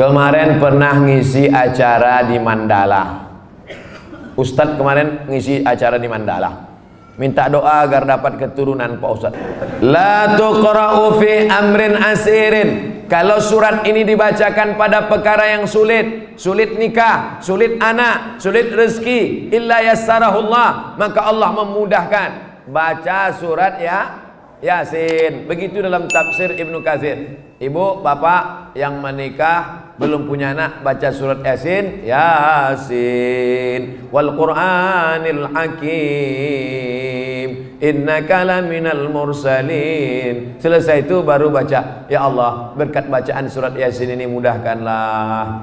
Kemarin pernah ngisi acara di Mandala. Ustadz kemarin ngisi acara di Mandala. Minta doa agar dapat keturunan Pak Ustadz. La tuqra'u fi amrin asirin. Kalau surat ini dibacakan pada perkara yang sulit, sulit nikah, sulit anak, sulit rezeki, illa yassarahullah, maka Allah memudahkan. Baca surat Yasin. Begitu dalam tafsir Ibnu Katsir. Ibu, bapak yang menikah belum punya anak, baca surat Yasin. Yasin wal Qur'anil Hakim innaka laminal mursalin. Selesai itu baru baca, ya Allah, berkat bacaan surat Yasin ini mudahkanlah.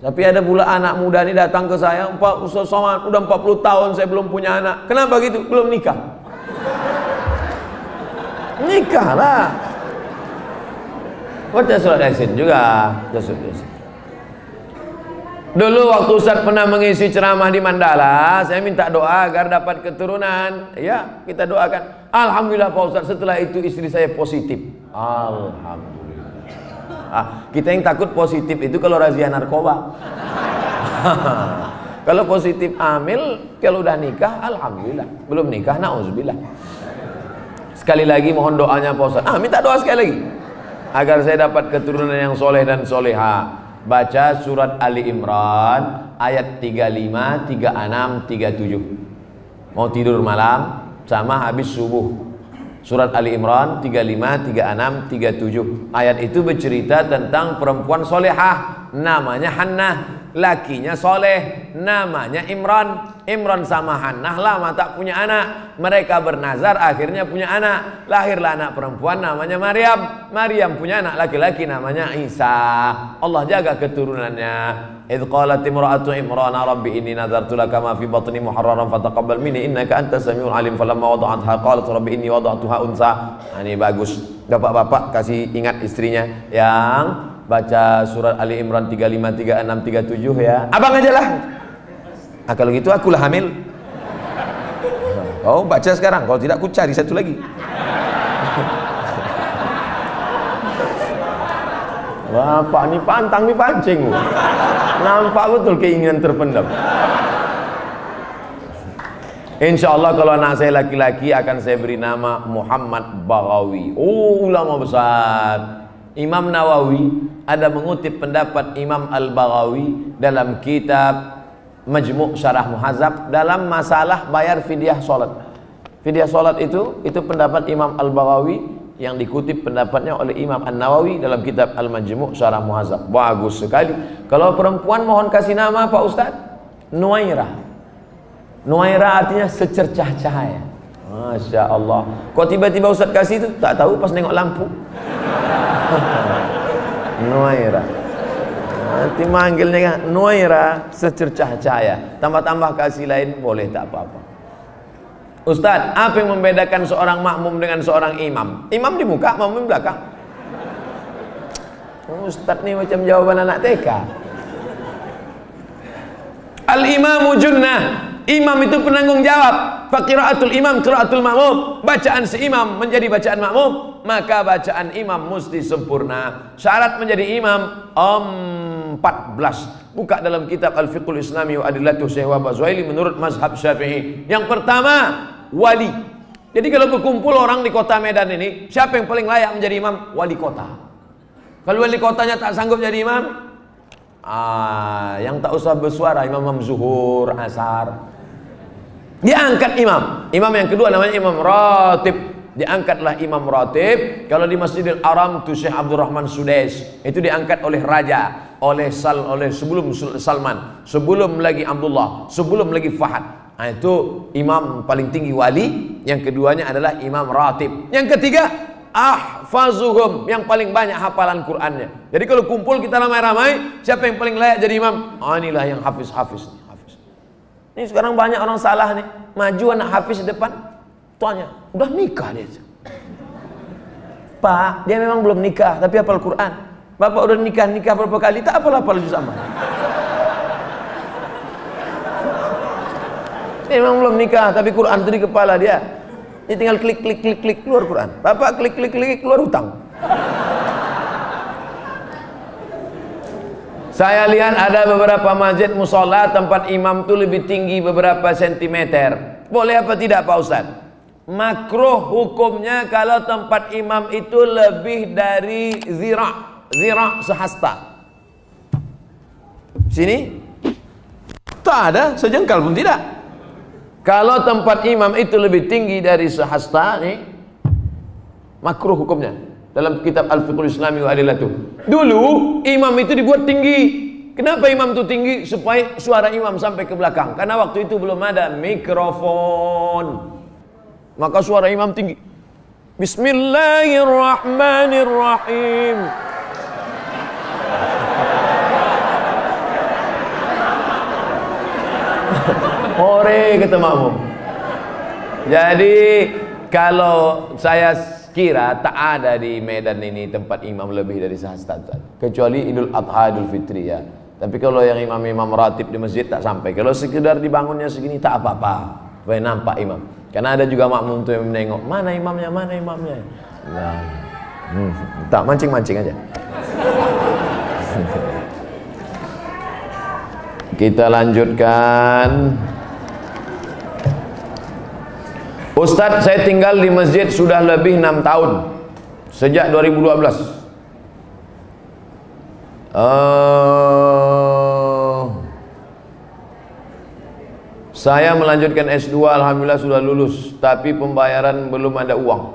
Tapi ada pula anak muda ini datang ke saya, Pak Ustaz Somad, udah 40 tahun saya belum punya anak. Kenapa gitu? Belum nikah. Nikahlah. Baca surat Yasin juga. Dulu waktu Ustaz pernah mengisi ceramah di Mandala, saya minta doa agar dapat keturunan. Ya, kita doakan. Alhamdulillah Pak Ustaz, setelah itu istri saya positif. Alhamdulillah. Kita yang takut positif itu kalau razia narkoba. Kalau positif hamil, kalau udah nikah, alhamdulillah. Belum nikah, na'udzubillah. Sekali lagi mohon doanya Pak Ustaz. Minta doa sekali lagi agar saya dapat keturunan yang soleh dan soleha. Baca surat Ali Imran ayat 35, 36, 37. Mau tidur malam sama habis subuh. Surat Ali Imran 35, 36, 37. Ayat itu bercerita tentang perempuan solehah, namanya Hannah. Lakinya soleh, namanya Imran. Imran sama Hannah lama tak punya anak. Mereka bernazar, akhirnya punya anak. Lahirlah anak perempuan namanya Maryam. Maryam punya anak laki-laki namanya Isa. Allah jaga keturunannya. Idh qalat imra'atu Imran rabbi inni nadartu laka ma fi batni muharraran fataqabbal minni innaka antas samiul alim. Falamma wada'atha qalat rabbi inni wada'tuha unsa. Ini bagus. Bapak-bapak kasih ingat istrinya yang baca surat Ali Imran 35, 36, 37 ya. Abang aja lah. Kalau gitu akulah hamil. Oh, baca sekarang. Kalau tidak aku cari satu lagi. Bapak nih pantang nih pancing. Nampak betul keinginan terpendam. Insya Allah kalau anak saya laki-laki akan saya beri nama Muhammad Baghawi. Oh, ulama besar. Imam Nawawi ada mengutip pendapat Imam Al-Baghawi dalam kitab Majmu' Syarah Muhadzab dalam masalah bayar fidyah sholat. Fidyah sholat itu pendapat Imam Al-Baghawi yang dikutip pendapatnya oleh Imam An-Nawawi dalam kitab Al-Majmu' Syarah Muhadzab. Bagus sekali. Kalau perempuan mohon kasih nama Pak Ustadz Nuairah. Nuairah artinya secercah cahaya. Masya Allah. Kok tiba-tiba Ustadz kasih itu? Tak tahu pas nengok lampu. Nuairah. Nanti manggilnya kan Nuairah, secercah cahaya. Tambah-tambah kasih lain boleh, tak apa-apa. Ustadz, apa yang membedakan seorang makmum dengan seorang imam? Imam di muka, makmum di belakang. Ustadz nih macam jawaban anak TK. Al-imamu junnah. Imam itu penanggung jawab. Faqiraatul imam qiraatul makmum. Bacaan si imam menjadi bacaan makmum, maka bacaan imam mesti sempurna. Syarat menjadi imam 14. Buka dalam kitab Al-Fiqhul Islami wa Adillatuh Syekh Wahab Zuhaili menurut mazhab Syafi'i. Yang pertama, wali. Jadi kalau berkumpul orang di kota Medan ini, siapa yang paling layak menjadi imam? Wali kota. Kalau wali kotanya tak sanggup jadi imam, yang tak usah bersuara, imam zuhur, asar. Diangkat imam. Imam yang kedua namanya imam ratib. Diangkatlah imam ratib. Kalau di Masjidil Haram itu Syekh Abdurrahman Sudais, itu diangkat oleh raja, oleh sebelum Salman, sebelum lagi Abdullah, sebelum lagi Fahad. Itu imam paling tinggi wali. Yang keduanya adalah imam ratib. Yang ketiga ahfazuhum, yang paling banyak hafalan Qur'annya. Jadi kalau kumpul kita ramai-ramai, siapa yang paling layak jadi imam? Inilah yang hafiz. Ini sekarang banyak orang salah nih. Maju anak hafiz di depan, tuanya udah nikah dia. Pak, dia memang belum nikah tapi hafal Quran. Bapak udah nikah berapa kali, tak hafal juz amma. Dia memang belum nikah tapi Quran itu di kepala dia. Dia tinggal klik keluar Quran. Bapak klik keluar hutang. Saya lihat ada beberapa masjid musola tempat imam itu lebih tinggi beberapa sentimeter. Boleh apa tidak Pak Ustaz? Makruh hukumnya kalau tempat imam itu lebih dari zira' sehasta. Sini tak ada sejengkal pun tidak. Kalau tempat imam itu lebih tinggi dari sehasta nih, makruh hukumnya. Dalam kitab Al-Fiqhul Islami wa Adillatuh. Dulu imam itu dibuat tinggi. Kenapa imam itu tinggi? Supaya suara imam sampai ke belakang. Karena waktu itu belum ada mikrofon. Maka suara imam tinggi. Bismillahirrahmanirrahim. Ore kata makmum. Jadi kalau saya kira tak ada di Medan ini tempat imam lebih dari sehasta, kecuali Idul Adha, Idul Fitri ya. Tapi kalau yang imam-imam ratib di masjid tak sampai. Kalau sekedar dibangunnya segini tak apa-apa, supaya nampak imam. Karena ada juga makmum tuh yang menengok, mana imamnya, mana imamnya. Nah, tak mancing-mancing aja. Kita lanjutkan. Ustadz, saya tinggal di masjid sudah lebih 6 tahun, sejak 2012. Saya melanjutkan S2, alhamdulillah sudah lulus, tapi pembayaran belum ada uang.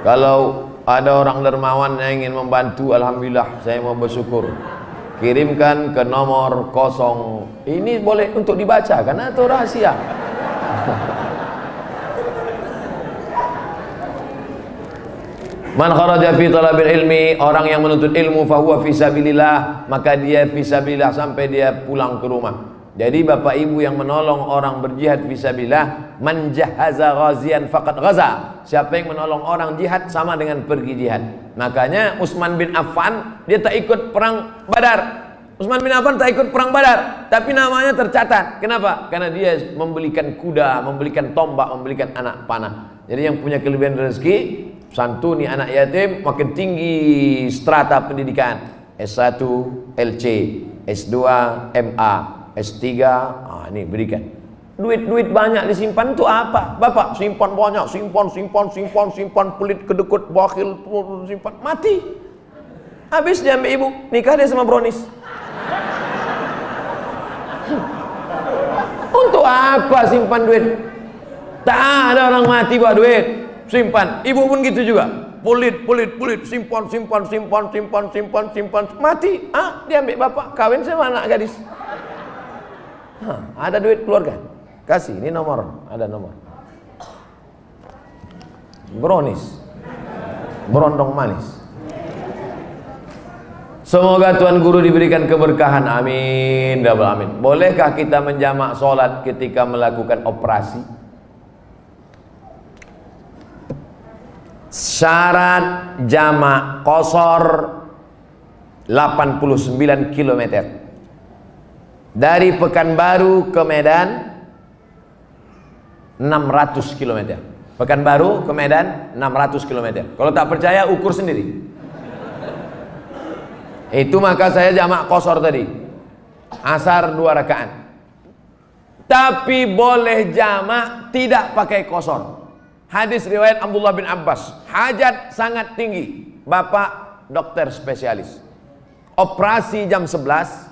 Kalau ada orang dermawan yang ingin membantu, alhamdulillah saya mau bersyukur. Kirimkan ke nomor 0. Ini boleh untuk dibaca karena itu rahasia. Man kharaja fi talabil ilmi, orang yang menuntut ilmu fahuwa fi sabilillah, maka dia fi sabilillah sampai dia pulang ke rumah. Jadi bapak ibu yang menolong orang berjihad fi sabilillah, man jahaza ghazian faqad ghaza. Siapa yang menolong orang jihad sama dengan pergi jihad. Makanya Utsman bin Affan dia tak ikut perang Badar. Utsman bin Affan tak ikut perang Badar, tapi namanya tercatat. Kenapa? Karena dia membelikan kuda, membelikan tombak, membelikan anak panah. Jadi yang punya kelebihan rezeki, santuni anak yatim, makin tinggi strata pendidikan. S1, LC, S2, MA, S3, ini berikan. Duit-duit banyak disimpan itu apa? Bapak simpan banyak, simpan, pelit, kedekut, bakhil, simpan, mati. Habis dia ambil ibu, nikah dia sama bronis. Untuk apa simpan duit? Tak ada orang mati buat duit. Simpan. Ibu pun gitu juga. Pelit, simpan, mati. Dia ambil bapak, kawin sama anak gadis. Ada duit keluarga. Kasih, ini nomor, ada nomor. Bronis. Berondong manis. Semoga Tuan Guru diberikan keberkahan, amin, double amin. Bolehkah kita menjamak sholat ketika melakukan operasi? Syarat jamak qashar 89 km. Dari Pekanbaru ke Medan 600 km. Pekanbaru ke Medan 600 km. Kalau tak percaya ukur sendiri. Itu maka saya jamak qashar tadi. Asar 2 rakaat. Tapi boleh jamak tidak pakai qashar. Hadis riwayat Abdullah bin Abbas. Hajat sangat tinggi. Bapak dokter spesialis. Operasi jam 11.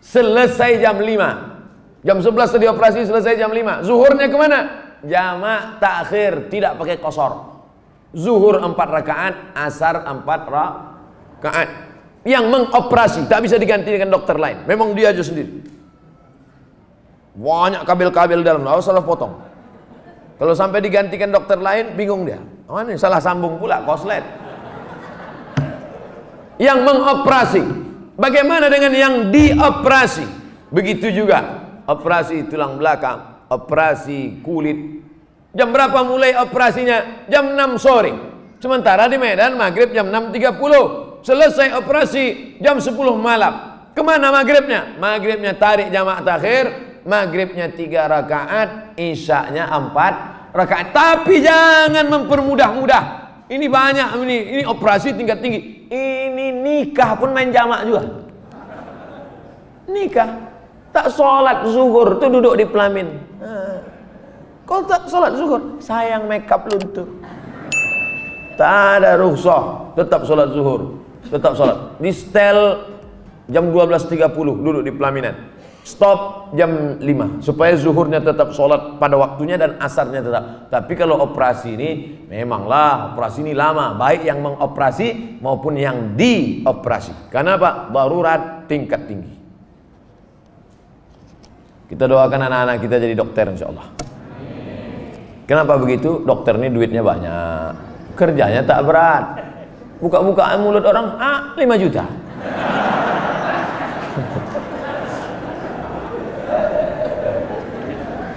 Selesai jam 5. Jam 11 tadi operasi, selesai jam 5. Zuhurnya kemana? Jamak takhir, tidak pakai qashar. Zuhur 4 rakaat, asar 4 rakaat. Yang mengoperasi tak bisa diganti dengan dokter lain. Memang dia aja sendiri. Banyak kabel-kabel dalam, harus salah potong. Kalau sampai digantikan dokter lain, bingung dia. Oh, ini salah sambung pula, koslet. Yang mengoperasi. Bagaimana dengan yang dioperasi? Begitu juga. Operasi tulang belakang, operasi kulit. Jam berapa mulai operasinya? Jam 6 sore. Sementara di Medan maghrib jam 6.30. Selesai operasi jam 10 malam. Kemana maghribnya? Maghribnya tarik jamak takhir. Maghribnya 3 rakaat, isyaknya 4 rakaat. Tapi jangan mempermudah-mudah. Ini banyak ini operasi tingkat tinggi. ini nikah pun main jamak juga. Nikah tak sholat zuhur tuh duduk di pelamin. Kau tak sholat zuhur, sayang makeup luntur. Tak ada rukhsah, tetap sholat zuhur, tetap sholat. Di setel jam 12.30 duduk di pelaminan. Stop jam 5 supaya zuhurnya tetap sholat pada waktunya dan asarnya tetap. Tapi kalau operasi ini memanglah operasi ini lama, baik yang mengoperasi maupun yang dioperasi. Karena apa? Darurat tingkat tinggi. Kita doakan anak-anak kita jadi dokter insyaallah. Kenapa begitu? Dokter ini duitnya banyak, kerjanya tak berat. Buka-bukaan mulut orang, 5 juta.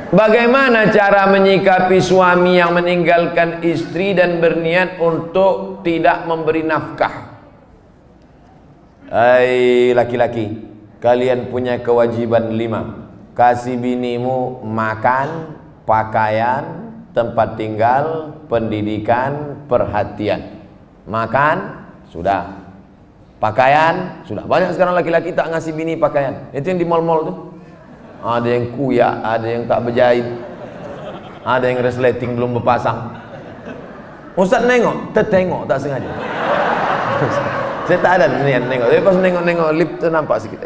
Bagaimana cara menyikapi suami yang meninggalkan istri dan berniat untuk tidak memberi nafkah? Hai laki-laki, kalian punya kewajiban 5. Kasih binimu makan, pakaian, tempat tinggal, pendidikan, perhatian. Makan, sudah. Pakaian, sudah. Banyak sekarang laki-laki tak ngasih bini pakaian. Itu yang di mall-mall tuh. Ada yang kuyak, ada yang tak berjahit, ada yang resleting belum berpasang. Ustaz nengok, tertengok tak sengaja. Saya tak ada niat nengok, tapi pas nengok-nengok lip tu nampak sikit.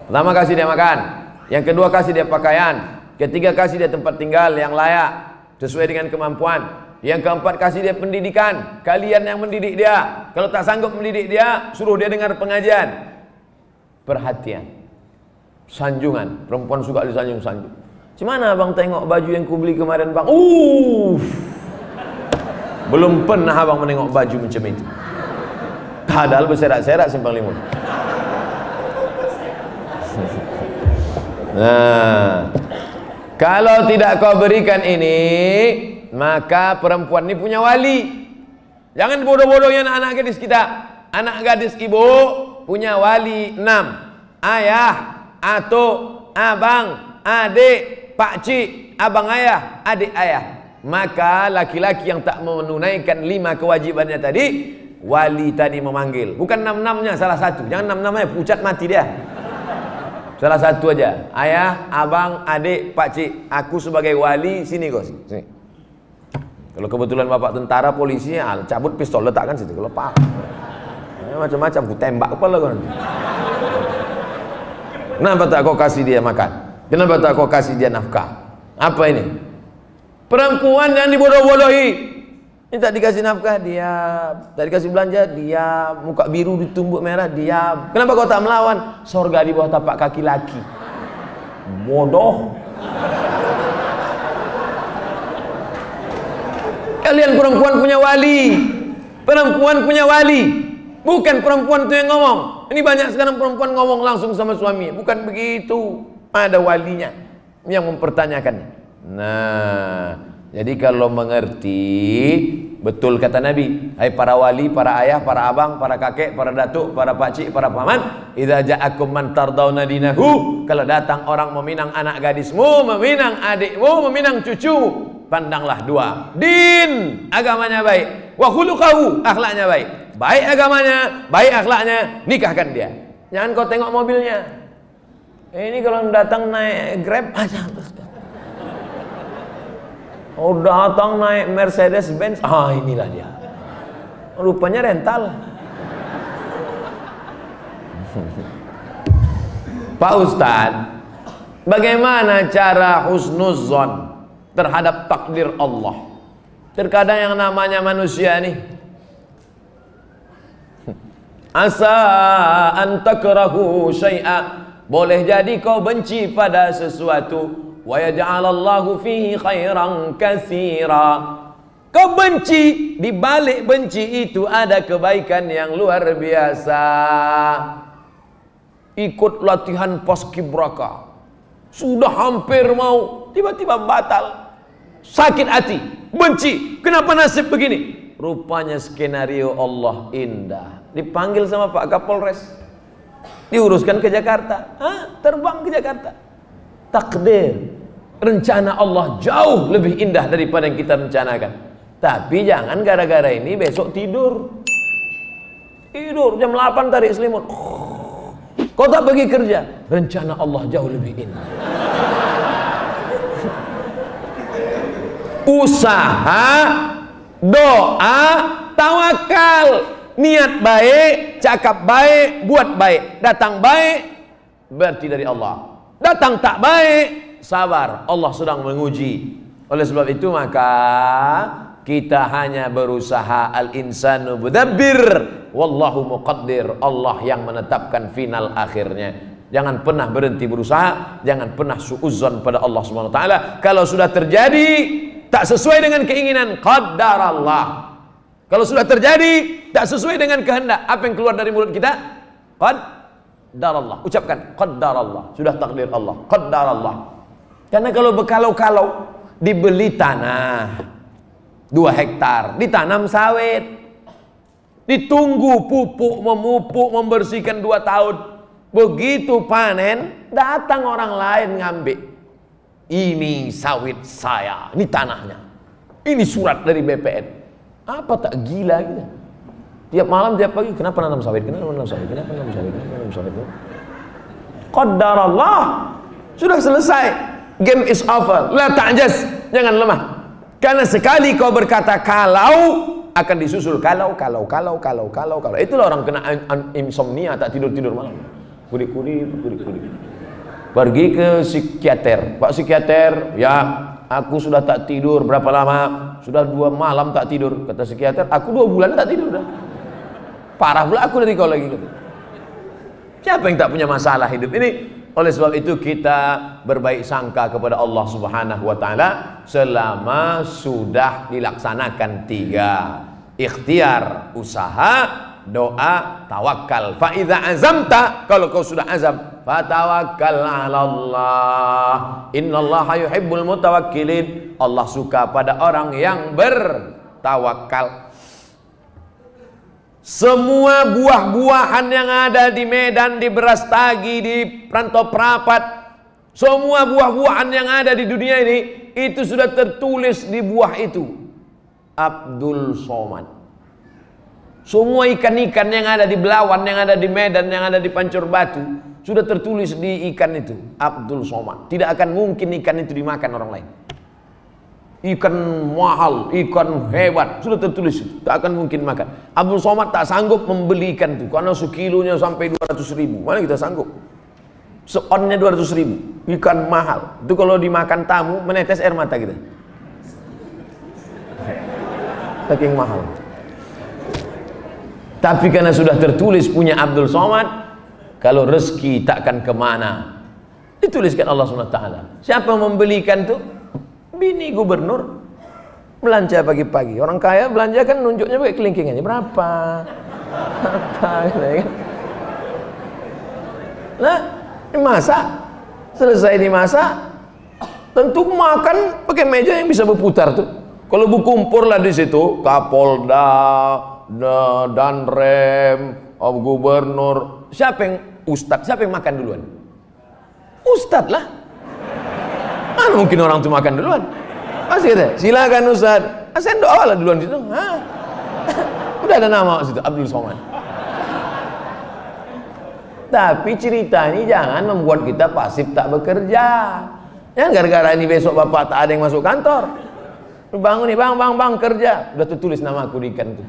Pertama kasih dia makan, yang kedua kasih dia pakaian, ketiga kasih dia tempat tinggal yang layak sesuai dengan kemampuan, yang keempat kasih dia pendidikan. Kalian yang mendidik dia, kalau tak sanggup mendidik dia, suruh dia dengar pengajian. Perhatian. Sanjungan, perempuan suka disanjung-sanjung. Gimana abang tengok baju yang ku beli kemarin bang? Belum pernah abang menengok baju macam itu. Padahal berserak-serak simpang limun. Nah, kalau tidak kau berikan ini, maka perempuan ini punya wali. Jangan bodoh-bodohnya anak-anak gadis kita. Anak gadis ibu punya wali 6. Ayah, atuk, abang, adik, pakcik, abang ayah, adik ayah. Maka laki-laki yang tak menunaikan 5 kewajibannya tadi, wali tadi memanggil. Bukan 6-6-nya, salah satu. Jangan 6-6-nya, pucat mati dia. Salah satu aja. Ayah, abang, adik, pakcik. Aku sebagai wali, sini kau. Sini. Kalau kebetulan bapak tentara, polisi, cabut pistol letakkan situ. Kalau pak, macam-macam, ku tembak kepala kau nanti. Kenapa tak kau kasih dia makan? Kenapa tak kau kasih dia nafkah? Apa ini? Perempuan yang dibodoh-bodohi. Ini tak dikasih nafkah, diam. Tak dikasih belanja, diam. Muka biru ditumbuk merah, diam. Kenapa kau tak melawan? Sorga di bawah tapak kaki laki. Bodoh. Kalian perempuan punya wali. Perempuan punya wali. Bukan perempuan itu yang ngomong. Ini banyak sekarang perempuan ngomong langsung sama suami. Bukan begitu. Ada walinya yang mempertanyakannya. Nah, jadi kalau mengerti, betul kata Nabi, hai para wali, para ayah, para abang, para kakek, para datuk, para pakcik, para paman, idza ja'akum man tardawna dinahu, kalau datang orang meminang anak gadismu, meminang adikmu, meminang cucumu, pandanglah 2. Din, agamanya baik, wa khuluquhu, akhlaknya baik. Baik agamanya, baik akhlaknya, nikahkan dia. Jangan kau tengok mobilnya. Ini kalau datang naik Grab aja. Oh, datang naik Mercedes Benz, inilah dia. Rupanya rental. Pak Ustadz, bagaimana cara husnuzon terhadap takdir Allah? Terkadang yang namanya manusia nih, asa an takrahu syai'a, boleh jadi kau benci pada sesuatu, wa yaj'alallahu fihi khairan katsira. Kau benci, di balik benci itu ada kebaikan yang luar biasa. Ikut latihan paskibraka, sudah hampir mau, tiba-tiba batal. Sakit hati, benci, kenapa nasib begini? Rupanya skenario Allah indah. Dipanggil sama Pak Kapolres, diuruskan ke Jakarta, terbang ke Jakarta. Takdir, rencana Allah jauh lebih indah daripada yang kita rencanakan. Tapi jangan gara-gara ini besok tidur. Tidur jam 8 tarik selimut. Kau tak pergi kerja, rencana Allah jauh lebih indah. Usaha, doa, tawakal, niat baik, cakap baik, buat baik. Datang baik berarti dari Allah. Datang tak baik, sabar, Allah sedang menguji. Oleh sebab itu maka kita hanya berusaha, al-insanu mudabbir wallahu muqaddir. Allah yang menetapkan final akhirnya. Jangan pernah berhenti berusaha, jangan pernah suudzon pada Allah Subhanahu wa taala. Kalau sudah terjadi tak sesuai dengan keinginan, qaddarallah. Kalau sudah terjadi tak sesuai dengan kehendak, apa yang keluar dari mulut kita? Qaddarallah. Ucapkan qaddarallah. Sudah takdir Allah, qaddarallah. Karena kalau berkalau-kalau dibeli tanah 2 hektar, ditanam sawit, ditunggu pupuk, memupuk, membersihkan 2 tahun. Begitu panen, datang orang lain ngambil. Ini sawit saya, ini tanahnya, ini surat dari BPN. Apa tak gila gitu? Tiap malam, tiap pagi, kenapa nanam sawit? Kenapa nanam sawit? Kenapa nanam sawit? Kenapa nanam sawit? Qadarallah. Sudah selesai. Game is over. La ta'jaz. Jangan lemah. Karena sekali kau berkata kalau, akan disusul kalau. Itulah orang kena insomnia, tak tidur-tidur malam. Kudik-kudik. Pergi ke psikiater. Pak psikiater, ya aku sudah tak tidur berapa lama? Sudah 2 malam tak tidur. Kata psikiater, aku 2 bulan tak tidur dah. Parah pula aku dari kau lagi. Siapa yang tak punya masalah hidup ini? Oleh sebab itu kita berbaik sangka kepada Allah Subhanahu wa taala selama sudah dilaksanakan 3. Ikhtiar, usaha, doa, tawakal. Fa idza azamta, kalau kau sudah azam, fatawakkal 'ala Allah. Innallaha yuhibbul mutawakkilin. Allah suka pada orang yang bertawakal. Semua buah-buahan yang ada di Medan, di Brastagi, di Rantau Prapat, semua buah-buahan yang ada di dunia ini, itu sudah tertulis di buah itu. Abdul Somad. Semua ikan-ikan yang ada di Belawan, yang ada di Medan, yang ada di Pancur Batu, sudah tertulis di ikan itu. Abdul Somad. Tidak akan mungkin ikan itu dimakan orang lain. Ikan mahal, ikan hebat, sudah tertulis itu. Tak akan mungkin makan. Abdul Somad tak sanggup membeli ikan itu karena sekilonya sampai 200.000. Mana kita sanggup? Seonnya 200.000. Ikan mahal. Itu kalau dimakan tamu menetes air mata kita. Saking mahal. Tapi karena sudah tertulis punya Abdul Somad, kalau rezeki takkan kemana. Dituliskan Allah SWT. Siapa yang membelikan itu? Bini gubernur belanja pagi-pagi. Orang kaya belanja kan nunjuknya pakai kelingkingannya berapa. Nah, dimasak. Selesai dimasak, tentu makan pakai meja yang bisa berputar tuh. Kalau berkumpul lah di situ, Kapolda, Danrem, gubernur, siapa yang ustadz, siapa yang makan duluan? Ustadz lah. Mana mungkin orang itu makan duluan? Pasti kata, silakan Ustaz. Saya doa lah duluan situ. Udah ada nama situ, Abdul Somad. Tapi cerita ini jangan membuat kita pasif tak bekerja. Jangan gara-gara ini besok bapak tak ada yang masuk kantor. Bangun nih, bang kerja. Udah tertulis nama aku di ikan itu.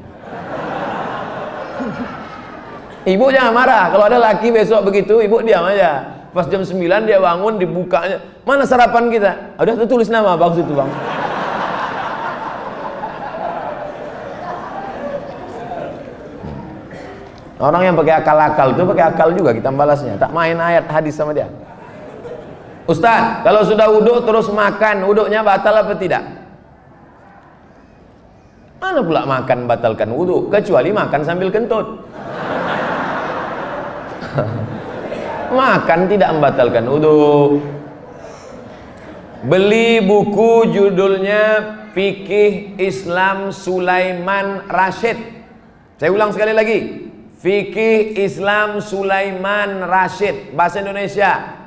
Ibu jangan marah. Kalau ada laki besok begitu, ibu diam aja. Pas jam 9 dia bangun, dibukanya, mana sarapan kita? Udah tertulis nama bagus itu bang. Orang yang pakai akal-akal itu pakai akal juga kita balasnya. Tak main ayat hadis sama dia. Ustaz, kalau sudah wudhu terus makan, wudhunya batal apa tidak? Mana pula makan batalkan wudhu? Kecuali makan sambil kentut. Makan tidak membatalkan wudhu. Beli buku judulnya Fikih Islam Sulaiman Rasyid. Saya ulang sekali lagi, Fikih Islam Sulaiman Rasyid, bahasa Indonesia.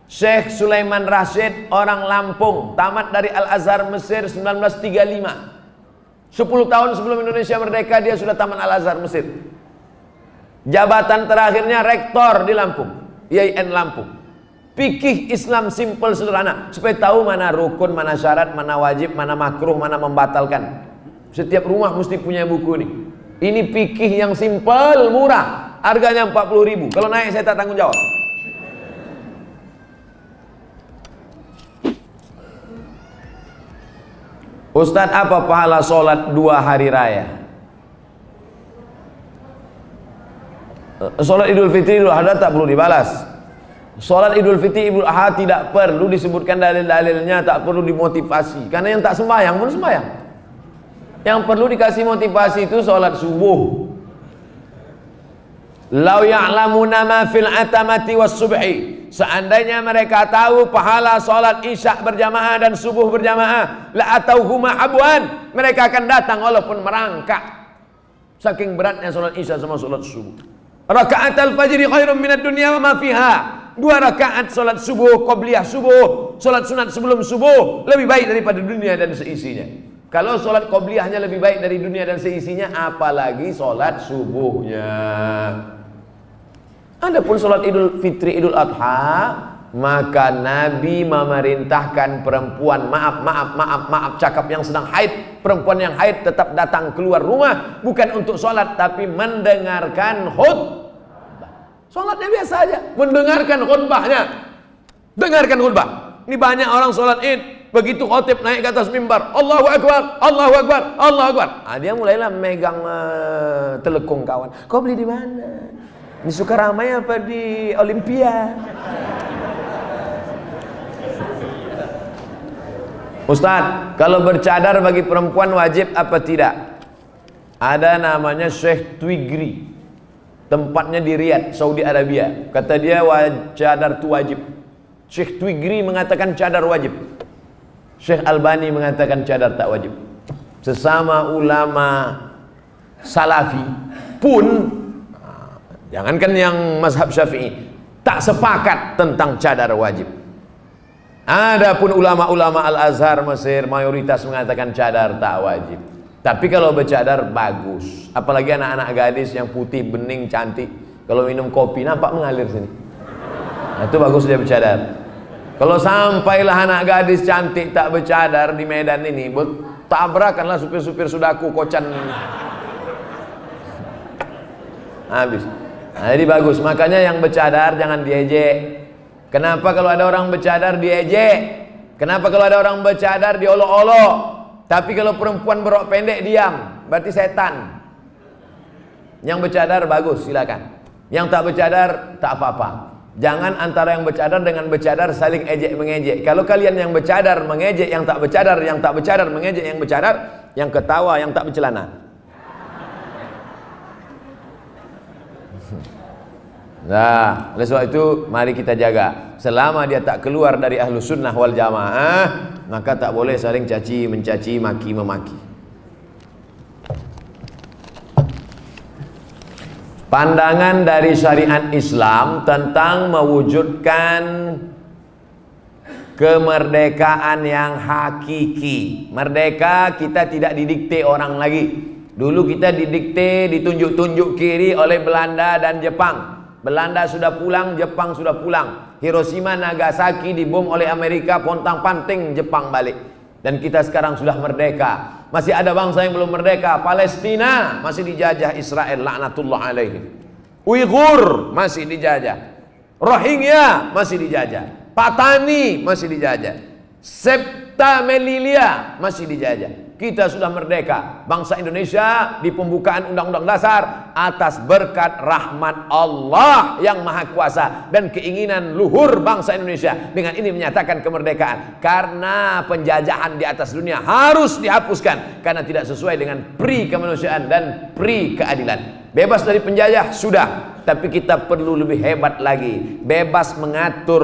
Syekh Sulaiman Rasyid orang Lampung, tamat dari Al-Azhar Mesir 1935. 10 tahun sebelum Indonesia merdeka dia sudah taman Al-Azhar Mesir. Jabatan terakhirnya rektor di Lampung, IAIN Lampung. Fikih Islam simple sederhana, supaya tahu mana rukun, mana syarat, mana wajib, mana makruh, mana membatalkan. Setiap rumah mesti punya buku ini. Ini fikih yang simple, murah, harganya 40.000. Kalau naik saya tak tanggung jawab. Ustadz, apa pahala sholat 2 hari raya? Sholat Idul Fitri, Idul Adha tak perlu dibalas. Sholat Idul Fitri, Idul Adha tidak perlu disebutkan dalil-dalilnya, tak perlu dimotivasi. Karena yang tak sembahyang pun sembahyang. Yang perlu dikasih motivasi itu sholat subuh. Lau ya'lamuna ma fil atamati was subhi. Seandainya mereka tahu pahala sholat isya berjamaah dan subuh berjamaah, la atauhuma abwan, mereka akan datang walaupun merangkak. Saking beratnya sholat isya sama sholat subuh. Rakaat al-fajri khairum minad dunya wa ma fiha. 2 rakaat sholat subuh, qobliyah subuh, sholat sunat sebelum subuh lebih baik daripada dunia dan seisinya. Kalau sholat qobliyahnya lebih baik dari dunia dan seisinya, apalagi sholat subuhnya. Adapun sholat Idul Fitri, Idul Adha, maka Nabi memerintahkan perempuan, maaf cakap yang sedang haid, perempuan yang haid tetap datang keluar rumah, bukan untuk sholat tapi mendengarkan khutbah. Sholatnya biasa aja, mendengarkan khutbahnya. Dengarkan khutbah. Ini banyak orang sholat id, begitu khotib naik ke atas mimbar, Allahu Akbar, Allahu Akbar, Allahu Akbar. Dia mulailah megang telekung kawan. Kau beli di mana? Di Sukaramai apa di Olimpia? Ustadz, kalau bercadar bagi perempuan wajib apa tidak? Ada namanya Syekh Twigri, tempatnya di Riyadh, Saudi Arabia. Kata dia cadar itu wajib. Syekh Twigri mengatakan cadar wajib. Syekh Albani mengatakan cadar tak wajib. Sesama ulama salafi pun, jangankan yang mazhab Syafi'i, tak sepakat tentang cadar wajib. Adapun ulama-ulama Al-Azhar Mesir mayoritas mengatakan cadar tak wajib. Tapi kalau bercadar bagus, apalagi anak-anak gadis yang putih, bening, cantik, kalau minum kopi nampak mengalir sini. Nah, itu bagus dia bercadar. Kalau sampailah anak gadis cantik tak bercadar di Medan ini, tabrakanlah supir-supir sudaku kocan. Habis. Nah, jadi bagus, makanya yang bercadar jangan diejek. Kenapa kalau ada orang bercadar diejek? Kenapa kalau ada orang bercadar diolok-olok? Tapi kalau perempuan berok pendek diam, berarti setan. Yang bercadar bagus, silakan. Yang tak bercadar tak apa-apa. Jangan antara yang bercadar dengan bercadar saling ejek mengejek. Kalau kalian yang bercadar mengejek yang tak bercadar, yang tak bercadar mengejek yang bercadar, yang ketawa yang tak bercelana. Nah, oleh sebab itu mari kita jaga. Selama dia tak keluar dari Ahlus Sunnah wal Jamaah, maka tak boleh saling caci mencaci, maki memaki. Pandangan dari syariat Islam tentang mewujudkan kemerdekaan yang hakiki. Merdeka kita tidak didikte orang lagi. Dulu kita didikte, ditunjuk-tunjuk kiri oleh Belanda dan Jepang. Belanda sudah pulang, Jepang sudah pulang. Hiroshima, Nagasaki dibom oleh Amerika, pontang-panting Jepang balik. Dan kita sekarang sudah merdeka. Masih ada bangsa yang belum merdeka. Palestina masih dijajah Israel, laknatullah alaihi. Uighur masih dijajah. Rohingya masih dijajah. Patani masih dijajah. Septa Melilia masih dijajah. Kita sudah merdeka. Bangsa Indonesia di pembukaan Undang-Undang Dasar atas berkat rahmat Allah yang Maha Kuasa dan keinginan luhur bangsa Indonesia dengan ini menyatakan kemerdekaan. Karena penjajahan di atas dunia harus dihapuskan karena tidak sesuai dengan pri kemanusiaan dan pri keadilan. Bebas dari penjajah sudah, tapi kita perlu lebih hebat lagi, bebas mengatur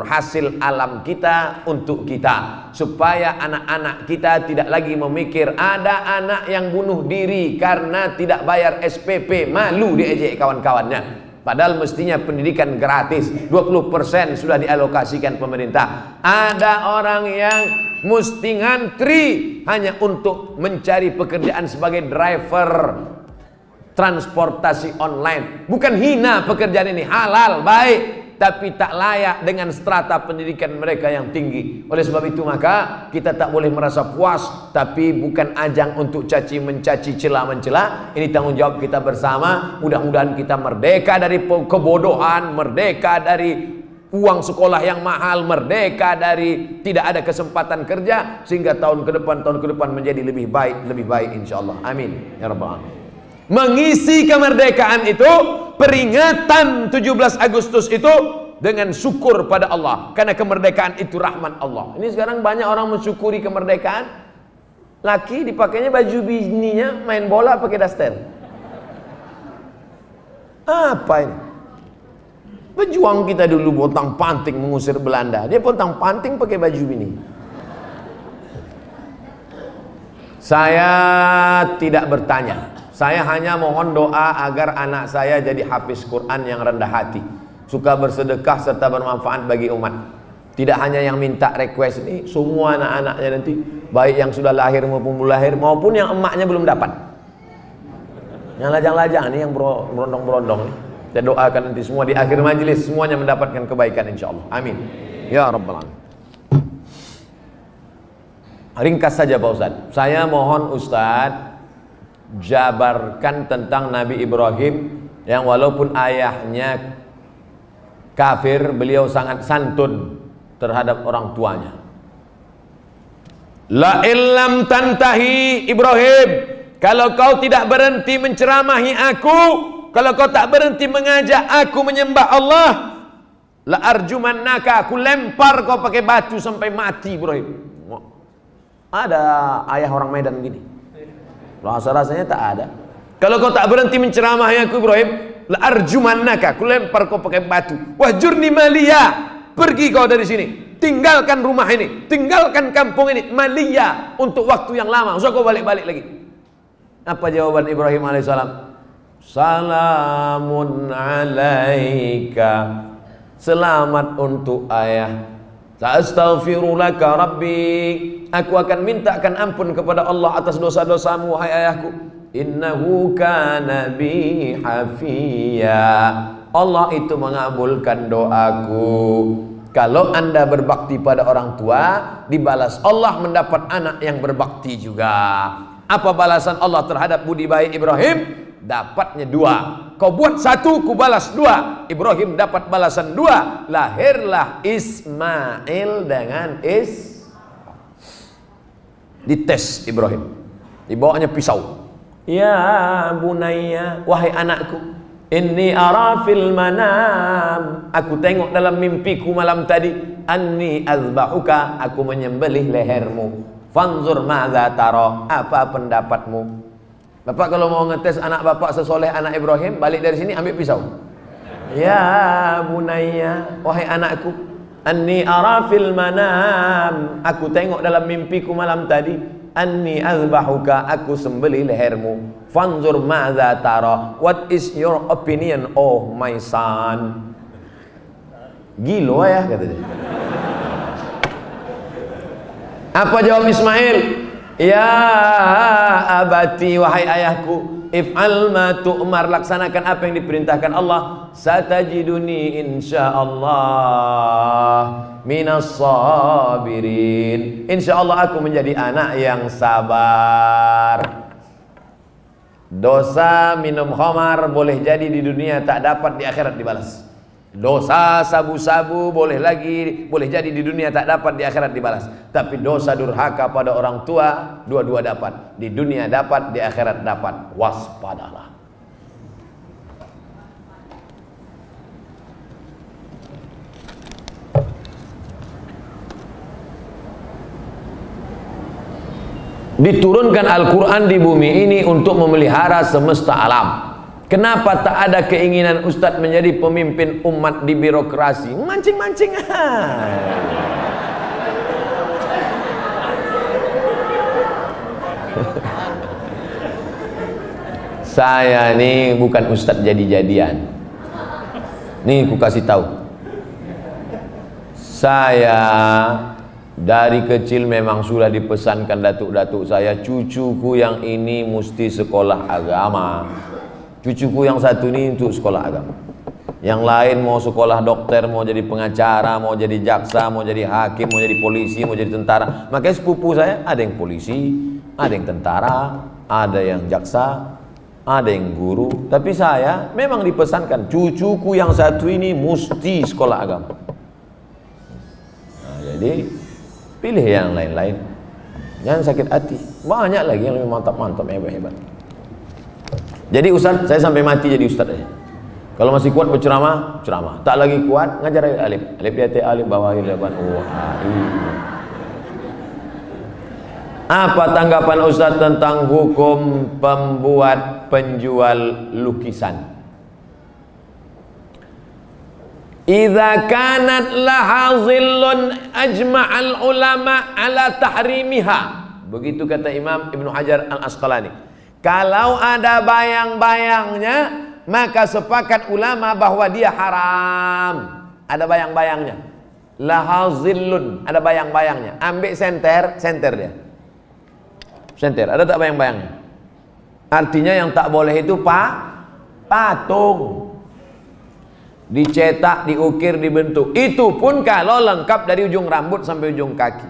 hasil alam kita untuk kita, supaya anak-anak kita tidak lagi memikir ada anak yang bunuh diri karena tidak bayar SPP, malu diejek kawan-kawannya. Padahal mestinya pendidikan gratis, 20% sudah dialokasikan pemerintah. Ada orang yang mesti ngantri hanya untuk mencari pekerjaan sebagai driver transportasi online. Bukan hina pekerjaan ini, halal, baik, tapi tak layak dengan strata pendidikan mereka yang tinggi. Oleh sebab itu maka kita tak boleh merasa puas, tapi bukan ajang untuk caci mencaci, cela mencela. Ini tanggung jawab kita bersama. Mudah-mudahan kita merdeka dari kebodohan, merdeka dari uang sekolah yang mahal, merdeka dari tidak ada kesempatan kerja, sehingga tahun ke depan menjadi lebih baik insyaallah. Amin ya rabbal alamin. Mengisi kemerdekaan itu, peringatan 17 Agustus itu dengan syukur pada Allah, karena kemerdekaan itu rahmat Allah. Ini sekarang banyak orang mensyukuri kemerdekaan. Laki dipakainya baju bininya main bola pakai daster. Apa ini? Pejuang kita dulu pontang panting mengusir Belanda, dia pontang panting pakai baju bini. Saya tidak bertanya, saya hanya mohon doa agar anak saya jadi hafiz Quran yang rendah hati, suka bersedekah serta bermanfaat bagi umat. Tidak hanya yang minta request ini, semua anak-anaknya nanti, baik yang sudah lahir maupun belum lahir, maupun yang emaknya belum dapat. Yang lajang-lajang ini, yang berondong-berondong nih, saya doakan nanti semua di akhir majelis semuanya mendapatkan kebaikan insyaallah. Amin ya rabbal alamin. Ringkas saja Pak Ustaz, saya mohon Ustaz jabarkan tentang Nabi Ibrahim yang walaupun ayahnya kafir, beliau sangat santun terhadap orang tuanya. La illam tantahi Ibrahim, kalau kau tidak berhenti menceramahi aku, kalau kau tak berhenti mengajak aku menyembah Allah, la arjumannaka, aku lempar kau pakai batu sampai mati Ibrahim. Ada ayah orang Medan gini, rasa-rasanya tak ada. Kalau kau tak berhenti menceramahi aku Ibrahim, la arjumannaka, aku lempar kau pakai batu. Wahjurni maliya, pergi kau dari sini, tinggalkan rumah ini, tinggalkan kampung ini, maliya, untuk waktu yang lama, usah kau balik-balik lagi. Apa jawaban Ibrahim alaihissalam? Salamun alaika, selamat untuk ayah. Sa'astaghfirulaka rabbi, aku akan mintakan ampun kepada Allah atas dosa-dosamu wahai ayahku. Innahu kana bi hafiya, Allah itu mengabulkan doaku. Kalau anda berbakti pada orang tua, dibalas Allah mendapat anak yang berbakti juga. Apa balasan Allah terhadap budi baik Ibrahim? Dapatnya 2. Kau buat 1, ku balas 2. Ibrahim dapat balasan 2. Lahirlah Ismail dengan dites Ibrahim, dibawanya pisau. Ya bunayya, wahai anakku, inni ara fil manam, aku tengok dalam mimpiku malam tadi, anni azbahuka, aku menyembelih lehermu. Fanzur madza tara, apa pendapatmu? Bapak kalau mau ngetes anak bapak sesoleh anak Ibrahim, balik dari sini ambil pisau. Ya bunayya, wahai anakku, anni ara fil manam, aku tengok dalam mimpiku malam tadi, anni azbahuka, aku sembelih lehermu. Fanzur madza tara, what is your opinion oh my son? Gilo ya katanya. Apa jawab Ismail? Ya abati, wahai ayahku, if'al ma tu'mar, laksanakan apa yang diperintahkan Allah. Satajiduni insyaallah minas sabirin, insyaallah aku menjadi anak yang sabar. Dosa minum khamar boleh jadi di dunia tak dapat, di akhirat dibalas. Dosa sabu-sabu boleh jadi di dunia tak dapat, di akhirat dibalas. Tapi dosa durhaka pada orang tua, dua-dua dapat. Di dunia dapat, di akhirat dapat. Waspadalah. Diturunkan Al-Quran di bumi ini untuk memelihara semesta alam. Kenapa tak ada keinginan Ustadz menjadi pemimpin umat di birokrasi? Mancing-mancing. Saya nih bukan Ustadz jadi-jadian. Nih ku kasih tahu. Saya Dari kecil memang sudah dipesankan datuk-datuk saya, cucuku yang ini mesti sekolah agama. Cucuku yang satu ini untuk sekolah agama. Yang lain mau sekolah dokter, mau jadi pengacara, mau jadi jaksa, mau jadi hakim, mau jadi polisi, mau jadi tentara. Makanya sepupu saya ada yang polisi, ada yang tentara, ada yang jaksa, ada yang guru. Tapi saya memang dipesankan, cucuku yang satu ini mesti sekolah agama. Nah, jadi pilih yang lain-lain, jangan sakit hati. Banyak lagi yang lebih mantap-mantap, hebat-hebat. Jadi ustaz, saya sampai mati jadi ustaz aja. Kalau masih kuat berceramah, ceramah. Tak lagi kuat, ngajar alif. Alif di atas alif, bawah alif, Apa tanggapan ustaz tentang hukum pembuat penjual lukisan? Idza kanat laha zillun ajma'al ulama ala tahrimiha. Begitu kata Imam Ibnu Hajar Al-Asqalani. Kalau ada bayang-bayangnya, maka sepakat ulama bahwa dia haram. Ada bayang-bayangnya. Laha zillun, ada bayang-bayangnya. Ambil senter dia. Senter, ada tak bayang-bayangnya? Artinya yang tak boleh itu patung. Dicetak, diukir, dibentuk. Itu pun kalau lengkap dari ujung rambut sampai ujung kaki.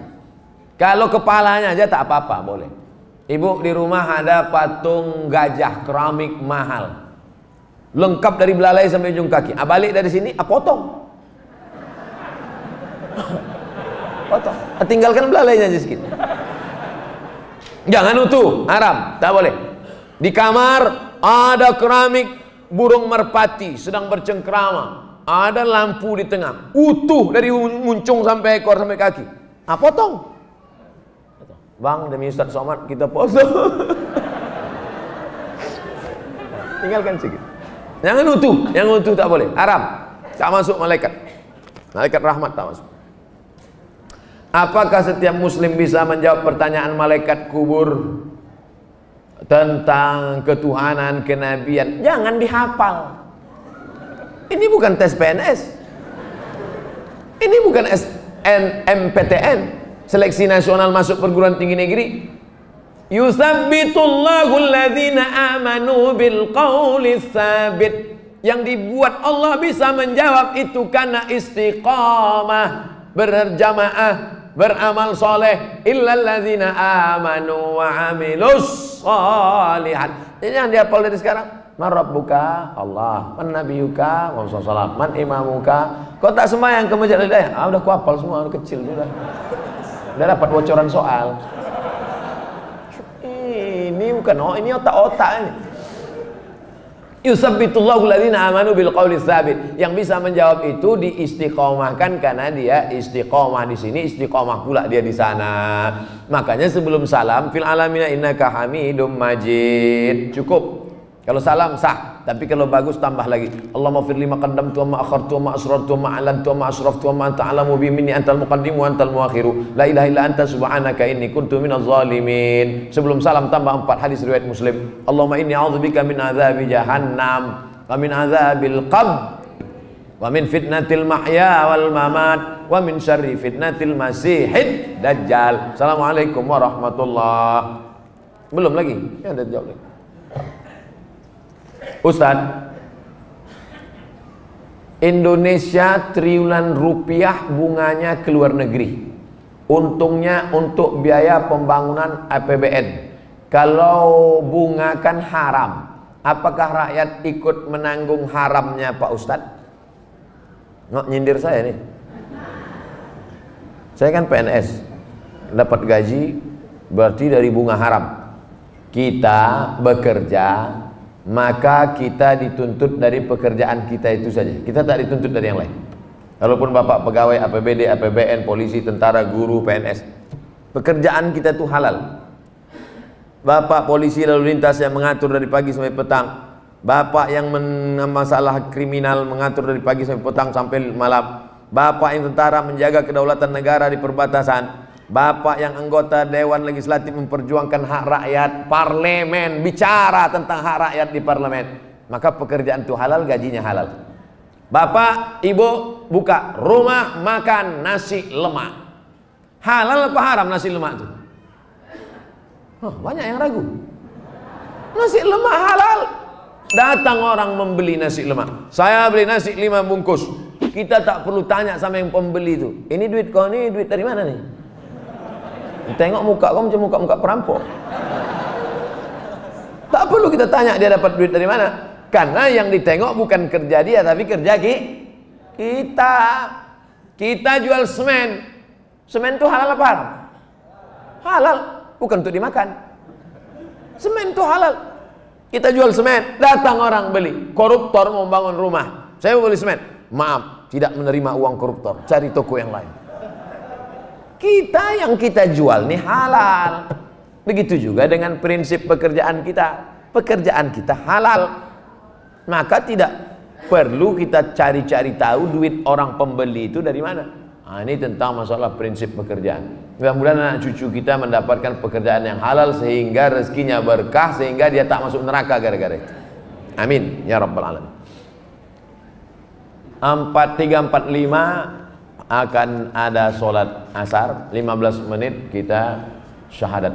Kalau kepalanya aja tak apa-apa, boleh. Ibu di rumah ada patung gajah keramik mahal, lengkap dari belalai sampai ujung kaki. Balik dari sini, potong. Potong. Tinggalkan belalainya aja sedikit. Jangan utuh, haram, tak boleh. Di kamar ada keramik burung merpati sedang bercengkrama, ada lampu di tengah, utuh dari muncung sampai ekor sampai kaki. Potong. Bang, demi Ustaz Somad kita potong. Tinggalkan sedikit. Jangan utuh, yang utuh tak boleh, haram. Tak masuk malaikat. Malaikat rahmat tak masuk. Apakah setiap muslim bisa menjawab pertanyaan malaikat kubur tentang ketuhanan, kenabian? Jangan dihafal. Ini bukan tes PNS. Ini bukan SNMPTN, seleksi nasional masuk perguruan tinggi negeri. Yusabbitullahu alladhina amanu bil qawli tsabit. Yang dibuat Allah bisa menjawab itu karena istiqamah, berjamaah, beramal soleh. Illalladzina amanu wa amilus sholihat. Ini yang dihafal dari sekarang. Man rabbuka? Allah. Man nabiyuka? Muhammad sallallahu. Man imamuka? Kau tak sembahyang ke masjid Al-Hidayah? Udah kuhafal semua, udah kecil sudah. Udah dapat bocoran soal. Ini bukan ini otak-otak ini. Yusabbitullahu alladhina amanu bil qawli tsabit. Yang bisa menjawab itu diistiqomahkan karena dia istiqomah di sini, istiqomah pula dia di sana. Makanya sebelum salam, fil alamina innaka hamidum majid. Cukup. Kalau salam sah, tapi kalau bagus tambah lagi. Allahumma firli ma qaddamtu wa ma akhartu wa ma asrartu wa ma a'lantu wa ma asraftu wa ma anta a'lamu bi minni antal muqaddim wa antal muakhiru. La ilaha illa anta subhanaka inni kuntu minaz zalimin. Sebelum salam tambah 4 hadis riwayat Muslim. Allahumma inni a'udzubika min adzabi jahannam wa min adzabil qabr wa min fitnatil mahya wal mamat wa min syarri fitnatil masihid dajjal. Assalamualaikum warahmatullahi. Belum lagi? Ya ada jawab lagi. Ustaz, Indonesia triliunan rupiah bunganya ke luar negeri, untungnya untuk biaya pembangunan APBN. Kalau bunga kan haram, apakah rakyat ikut menanggung haramnya Pak Ustaz? Nggak nyindir saya nih. Saya kan PNS, dapat gaji berarti dari bunga haram. Kita bekerja, maka kita dituntut dari pekerjaan kita itu saja. Kita tak dituntut dari yang lain. Walaupun bapak pegawai APBD, APBN, polisi, tentara, guru, PNS, pekerjaan kita itu halal. Bapak polisi lalu lintas yang mengatur dari pagi sampai petang, bapak yang masalah kriminal mengatur dari pagi sampai petang sampai malam, bapak yang tentara menjaga kedaulatan negara di perbatasan, bapak yang anggota Dewan Legislatif memperjuangkan hak rakyat, parlemen bicara tentang hak rakyat di parlemen, maka pekerjaan itu halal, gajinya halal. Bapak, ibu buka rumah makan nasi lemak, Halal apa haram nasi lemak itu? Oh, banyak yang ragu. Nasi lemak halal. Datang orang membeli nasi lemak. Saya beli nasi 5 bungkus. Kita tak perlu tanya sama yang pembeli itu. Ini duit kau ni duit dari mana nih? Tengok muka kau macam muka-muka perampok. Tak perlu kita tanya dia dapat duit dari mana. Karena yang ditengok bukan kerja dia, tapi kerja kita. Kita jual semen. Semen itu halal apa haram? Halal, bukan untuk dimakan. Semen itu halal. Kita jual semen, datang orang beli. Koruptor mau bangun rumah. Saya mau beli semen. Maaf, tidak menerima uang koruptor. Cari toko yang lain. Kita yang kita jual nih halal. Begitu juga dengan prinsip pekerjaan kita. Pekerjaan kita halal. Maka tidak perlu kita cari-cari tahu duit orang pembeli itu dari mana. Nah, ini tentang masalah prinsip pekerjaan. Mudah-mudahan anak cucu kita mendapatkan pekerjaan yang halal sehingga rezekinya berkah, sehingga dia tak masuk neraka gara-gara itu. Amin ya rabbal alamin. 43:45 akan ada sholat asar. 15 menit kita syahadat.